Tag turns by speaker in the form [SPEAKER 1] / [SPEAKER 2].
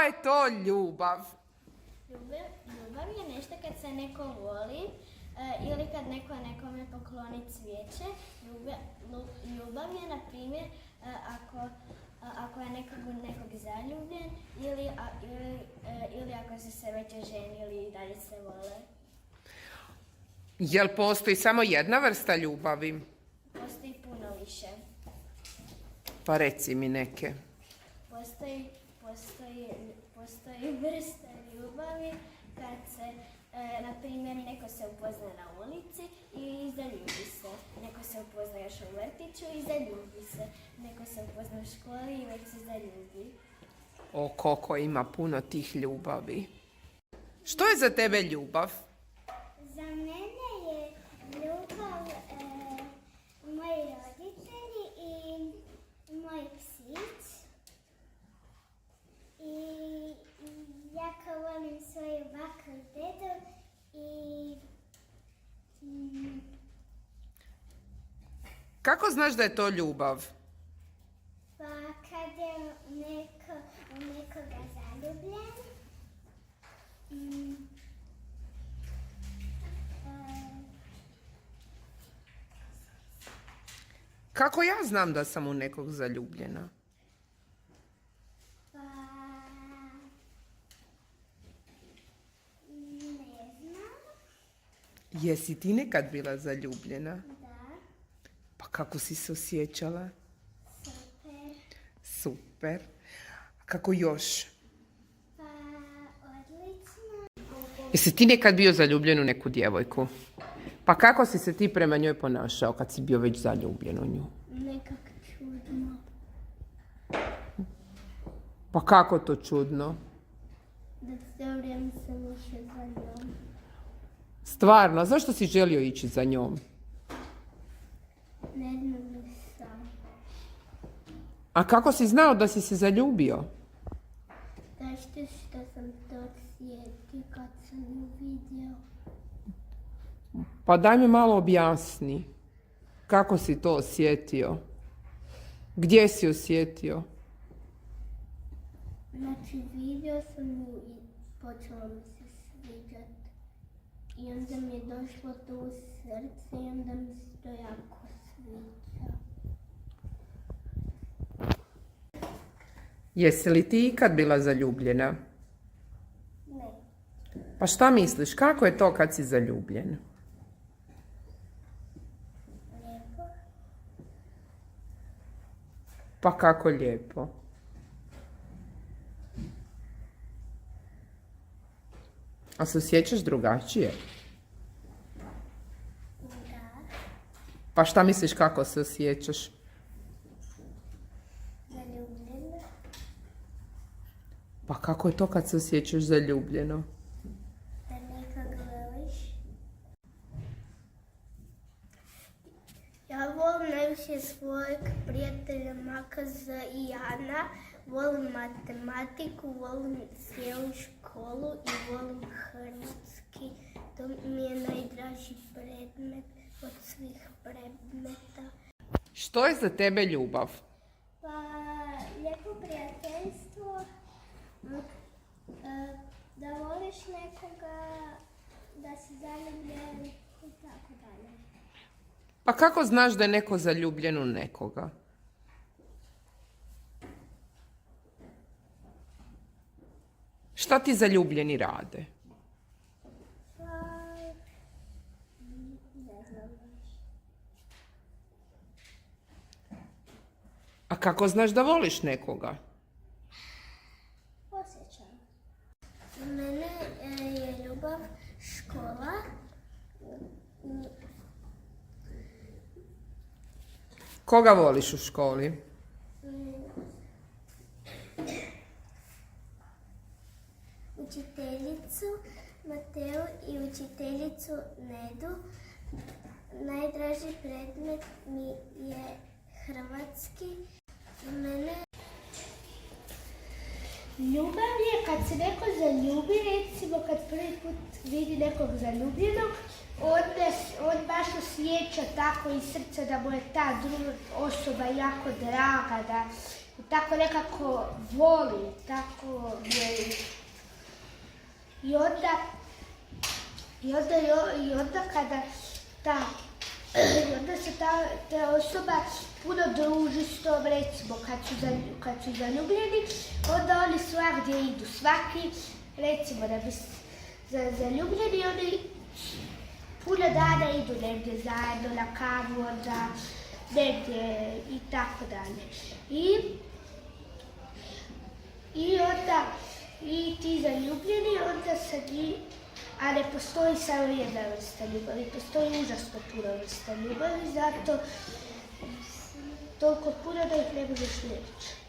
[SPEAKER 1] je to ljubav?
[SPEAKER 2] Ljubav je nešto kad se neko voli ili kad neko nekome pokloni cvijeće. Ljubav je, na primjer, ako je nekog zaljubljen ili ako su se već oženili i dalje se vole.
[SPEAKER 1] Jel postoji samo jedna vrsta ljubavi?
[SPEAKER 2] Postoji puno više.
[SPEAKER 1] Pa reci mi neke.
[SPEAKER 2] Postoji vrsta ljubavi kad se, na primjer, neko se upozna na ulici i zaljubi se. Neko se upozna još u vrtiću i zaljubi se. Neko se upozna u školi i već se zaljubi.
[SPEAKER 1] O, koliko ima puno tih ljubavi. Što je za tebe ljubav?
[SPEAKER 2] Za mene je ljubav moji roditelji i moj psić. I jako volim svoju baku i dedu i...
[SPEAKER 1] Kako znaš da je to ljubav?
[SPEAKER 2] Pa kad je nekoga zaljubljen.
[SPEAKER 1] Kako ja znam da sam u nekog zaljubljena?
[SPEAKER 2] Pa... ne znam.
[SPEAKER 1] Jesi ti nekad bila zaljubljena?
[SPEAKER 2] Da.
[SPEAKER 1] Pa kako si se osjećala?
[SPEAKER 2] Super.
[SPEAKER 1] Super. A kako još?
[SPEAKER 2] Pa odlično.
[SPEAKER 1] Jesi ti nekad bio zaljubljen u neku djevojku? Pa kako si se ti prema njoj ponašao kad si bio već zaljubljen u nju?
[SPEAKER 2] Nekak čudno.
[SPEAKER 1] Pa kako to čudno?
[SPEAKER 2] Da sve vrijeme sam išao za njom.
[SPEAKER 1] Stvarno, zašto si želio ići za njom?
[SPEAKER 2] Ne znam sam.
[SPEAKER 1] A kako si znao da si se zaljubio?
[SPEAKER 2] Zašto što sam to osjetio kad sam ju vidio.
[SPEAKER 1] Pa daj mi malo objasni. Kako si to osjetio? Gdje si osjetio?
[SPEAKER 2] Znači vidio sam ju i počela mi se sviđat. I onda mi je došlo to u srce i onda mi se to jako sviđa.
[SPEAKER 1] Jesi li ti ikad bila zaljubljena?
[SPEAKER 2] Ne.
[SPEAKER 1] Pa šta misliš, kako je to kad si zaljubljen?
[SPEAKER 2] Lijepo.
[SPEAKER 1] Pa kako lijepo. A se osjećaš drugačije?
[SPEAKER 2] Da.
[SPEAKER 1] Pa šta misliš kako se osjećaš?
[SPEAKER 2] Zaljubljena.
[SPEAKER 1] Pa kako je to kad se osjećaš zaljubljeno?
[SPEAKER 2] Da nekog voliš. Ja volim najviše svojeg prijatelja Makaza i Jana. Volim matematiku, volim cijelu školu i volim hrvatski. To mi je najdraži predmet od svih predmeta.
[SPEAKER 1] Što je za tebe ljubav?
[SPEAKER 2] Pa, lijepo prijateljstvo, da voliš nekoga, da si zaljubljen i tako dalje.
[SPEAKER 1] Pa kako znaš da je neko zaljubljen u nekoga? Šta ti zaljubljeni rade?
[SPEAKER 2] Pa, ne znam.
[SPEAKER 1] A kako znaš da voliš nekoga?
[SPEAKER 2] Osjećam. Za mene je ljubav škola.
[SPEAKER 1] Koga voliš u školi?
[SPEAKER 2] Učiteljicu Mateu i učiteljicu Nedu. Najdraži predmet mi je hrvatski. Za mene ljubav je kad se neko zaljubi, recimo kad prvi put vidi nekog zaljubljenog, on baš osjeća tako iz srca da mu je ta druga osoba jako draga,
[SPEAKER 3] tako nekako voli, tako je. I onda kada i onda se ta osoba puno druži s tom, recimo, kad su zaljubljeni, onda oni svagdje idu, svaki, recimo, da bi zaljubljeni, oni puno dana idu negdje zajedno na kavu, onda negdje i tako dalje. I onda, i ti zaljubljeni, onda se a ne postoji samo jedna vrsta ljubavi, postoji užasno puno vrsta ljubavi, zato toliko puno da ih ne možeš reći.